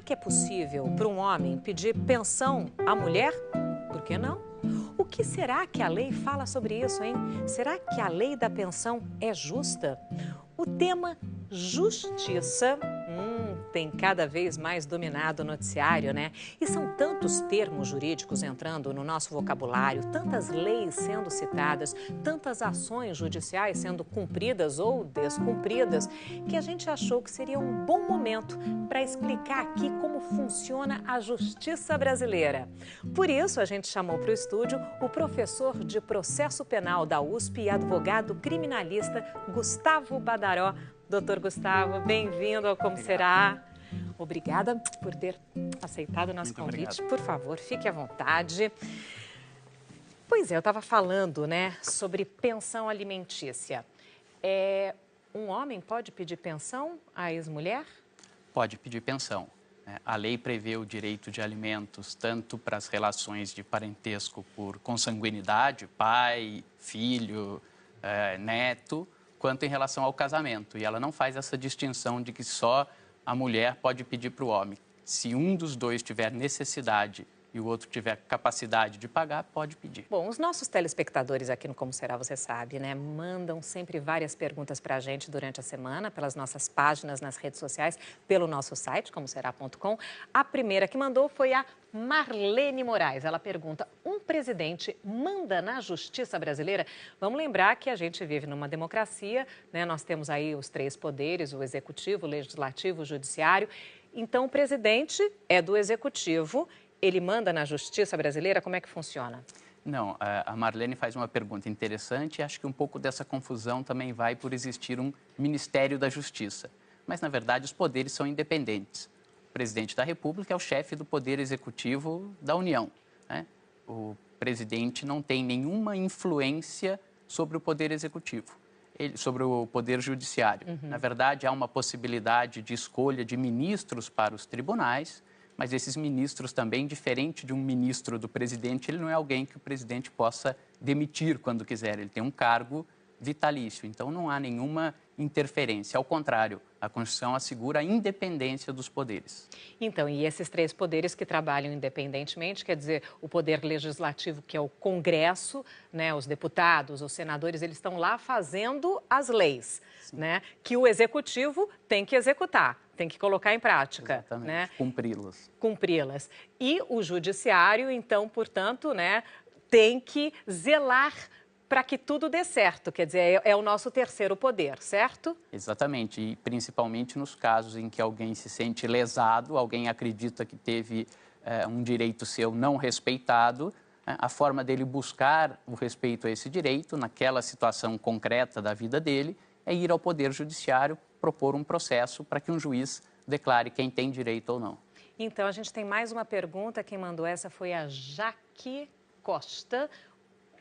que é possível para um homem pedir pensão à mulher? Por que não? O que será que a lei fala sobre isso, hein? Será que a lei da pensão é justa? O tema justiça tem cada vez mais dominado o noticiário, né? E são tantos termos jurídicos entrando no nosso vocabulário, tantas leis sendo citadas, tantas ações judiciais sendo cumpridas ou descumpridas, que a gente achou que seria um bom momento para explicar aqui como funciona a justiça brasileira. Por isso, a gente chamou para o estúdio o professor de processo penal da USP e advogado criminalista Gustavo Badaró. Doutor Gustavo, bem-vindo ao Como Será. Obrigada por ter aceitado o nosso convite. Por favor, fique à vontade. Pois é, eu estava falando, né, sobre pensão alimentícia. Um homem pode pedir pensão à ex-mulher? Pode pedir pensão. A lei prevê o direito de alimentos tanto para as relações de parentesco por consanguinidade, pai, filho, neto, quanto em relação ao casamento. E ela não faz essa distinção de que só a mulher pode pedir para o homem. Se um dos dois tiver necessidade e o outro tiver capacidade de pagar, pode pedir. Bom, os nossos telespectadores aqui no Como Será, você sabe, né? Mandam sempre várias perguntas para a gente durante a semana, pelas nossas páginas nas redes sociais, pelo nosso site, comoserá.com. A primeira que mandou foi a Marlene Moraes. Ela pergunta, um presidente manda na justiça brasileira? Vamos lembrar que a gente vive numa democracia, né? Nós temos aí os três poderes, o executivo, o legislativo, o judiciário. Então, o presidente é do executivo. Ele manda na justiça brasileira? Como é que funciona? Não, a Marlene faz uma pergunta interessante e acho que um pouco dessa confusão também vai por existir um Ministério da Justiça. Mas, na verdade, os poderes são independentes. O presidente da República é o chefe do Poder Executivo da União, né? O presidente não tem nenhuma influência sobre o Poder Executivo, sobre o Poder Judiciário. Na verdade, há uma possibilidade de escolha de ministros para os tribunais, mas esses ministros também, diferente de um ministro do presidente, ele não é alguém que o presidente possa demitir quando quiser. Ele tem um cargo vitalício, então não há nenhuma interferência. Ao contrário, a Constituição assegura a independência dos poderes. Então, e esses três poderes que trabalham independentemente, quer dizer, o poder legislativo, que é o Congresso, né, os deputados, os senadores, eles estão lá fazendo as leis, né, que o executivo tem que executar. Tem que colocar em prática. Exatamente, né? Cumpri-las. Cumpri-las. E o judiciário, então, portanto, né, tem que zelar para que tudo dê certo. Quer dizer, é o nosso terceiro poder, certo? Exatamente. E principalmente nos casos em que alguém se sente lesado, alguém acredita que teve um direito seu não respeitado, a forma dele buscar o respeito a esse direito, naquela situação concreta da vida dele, é ir ao Poder Judiciário propor um processo para que um juiz declare quem tem direito ou não. Então, a gente tem mais uma pergunta. Quem mandou essa foi a Jaque Costa.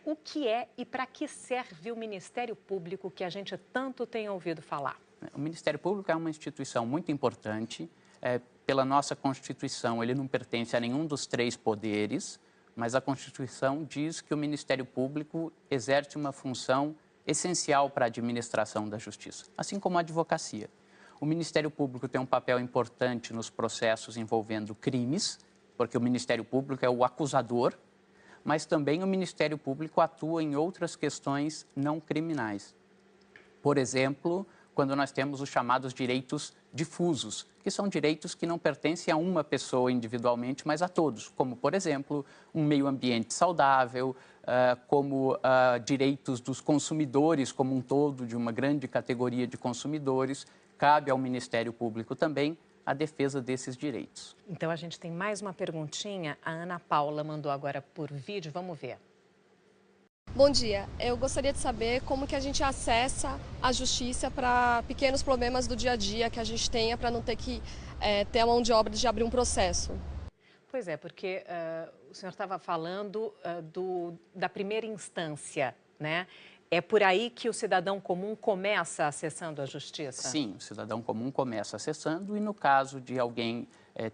O que é e para que serve o Ministério Público que a gente tanto tem ouvido falar? O Ministério Público é uma instituição muito importante. Pela nossa Constituição, ele não pertence a nenhum dos três poderes, mas a Constituição diz que o Ministério Público exerce uma função essencial para a administração da justiça, assim como a advocacia. O Ministério Público tem um papel importante nos processos envolvendo crimes, porque o Ministério Público é o acusador, mas também o Ministério Público atua em outras questões não criminais. Por exemplo, quando nós temos os chamados direitos difusos, que são direitos que não pertencem a uma pessoa individualmente, mas a todos, como, por exemplo, um meio ambiente saudável, como direitos dos consumidores como um todo, de uma grande categoria de consumidores. Cabe ao Ministério Público também a defesa desses direitos. Então, a gente tem mais uma perguntinha. A Ana Paula mandou agora por vídeo. Vamos ver. Bom dia. Eu gostaria de saber como que a gente acessa a justiça para pequenos problemas do dia a dia que a gente tenha para não ter que ter a mão de obra de abrir um processo. Pois é, porque o senhor estava falando da primeira instância, né? É por aí que o cidadão comum começa acessando a justiça? Sim, o cidadão comum começa acessando e, no caso de alguém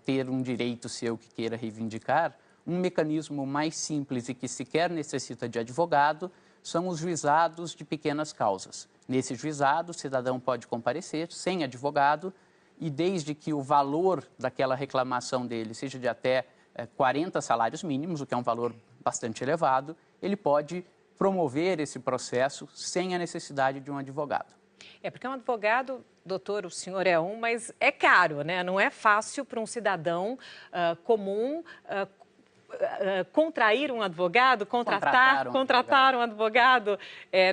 ter um direito seu que queira reivindicar, um mecanismo mais simples e que sequer necessita de advogado são os juizados de pequenas causas. Nesse juizado, o cidadão pode comparecer sem advogado e desde que o valor daquela reclamação dele seja de até 40 salários mínimos, o que é um valor bastante elevado, ele pode promover esse processo sem a necessidade de um advogado. Porque um advogado, doutor, o senhor é um, mas é caro, né? Não é fácil para um cidadão comum contrair um advogado, contratar um advogado.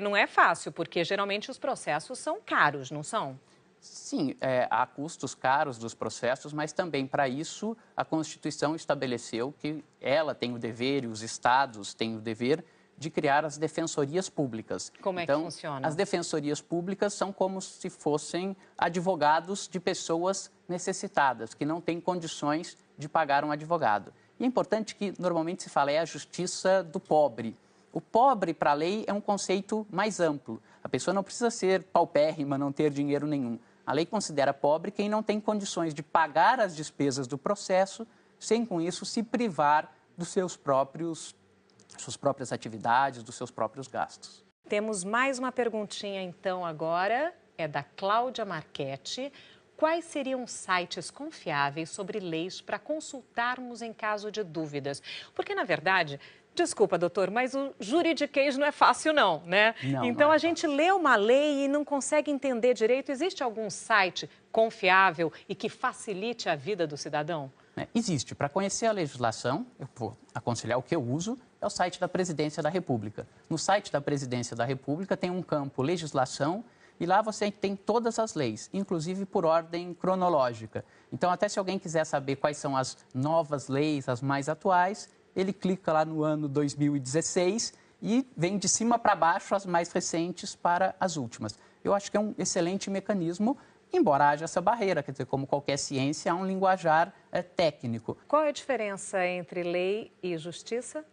Não é fácil, porque geralmente os processos são caros, não são? Sim, há custos caros dos processos, mas também para isso a Constituição estabeleceu que ela tem o dever e os estados têm o dever de criar as defensorias públicas. Como é que funciona? As defensorias públicas são como se fossem advogados de pessoas necessitadas, que não têm condições de pagar um advogado. E é importante que normalmente se fala, é a justiça do pobre. O pobre, para a lei, é um conceito mais amplo. A pessoa não precisa ser paupérrima, não ter dinheiro nenhum. A lei considera pobre quem não tem condições de pagar as despesas do processo, sem com isso se privar dos suas próprias atividades, dos seus próprios gastos. Temos mais uma perguntinha então agora, é da Cláudia Marchetti. Quais seriam sites confiáveis sobre leis para consultarmos em caso de dúvidas? Porque, na verdade, desculpa, doutor, mas o juridiquês não é fácil não, né? Então, a gente lê uma lei e não consegue entender direito. Existe algum site confiável e que facilite a vida do cidadão? Existe. Para conhecer a legislação, eu vou aconselhar o que eu uso, é o site da Presidência da República. No site da Presidência da República tem um campo legislação e lá você tem todas as leis, inclusive por ordem cronológica. Então, até se alguém quiser saber quais são as novas leis, as mais atuais, ele clica lá no ano 2016 e vem de cima para baixo as mais recentes para as últimas. Eu acho que é um excelente mecanismo, embora haja essa barreira, quer dizer, como qualquer ciência, há um linguajar técnico. Qual é a diferença entre lei e justiça?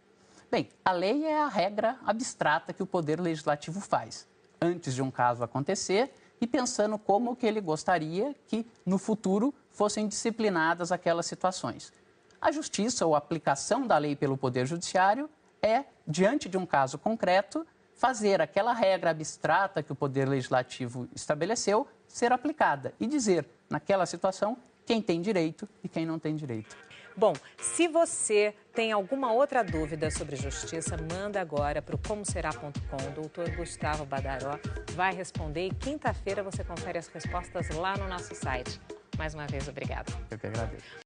Bem, a lei é a regra abstrata que o Poder Legislativo faz antes de um caso acontecer e pensando como que ele gostaria que, no futuro, fossem disciplinadas aquelas situações. A justiça, ou a aplicação da lei pelo Poder Judiciário, é, diante de um caso concreto, fazer aquela regra abstrata que o Poder Legislativo estabeleceu ser aplicada e dizer, naquela situação, quem tem direito e quem não tem direito. Bom, se você tem alguma outra dúvida sobre justiça, manda agora para o comoserá.com. O doutor Gustavo Badaró vai responder e quinta-feira você confere as respostas lá no nosso site. Mais uma vez, obrigada. Eu que agradeço.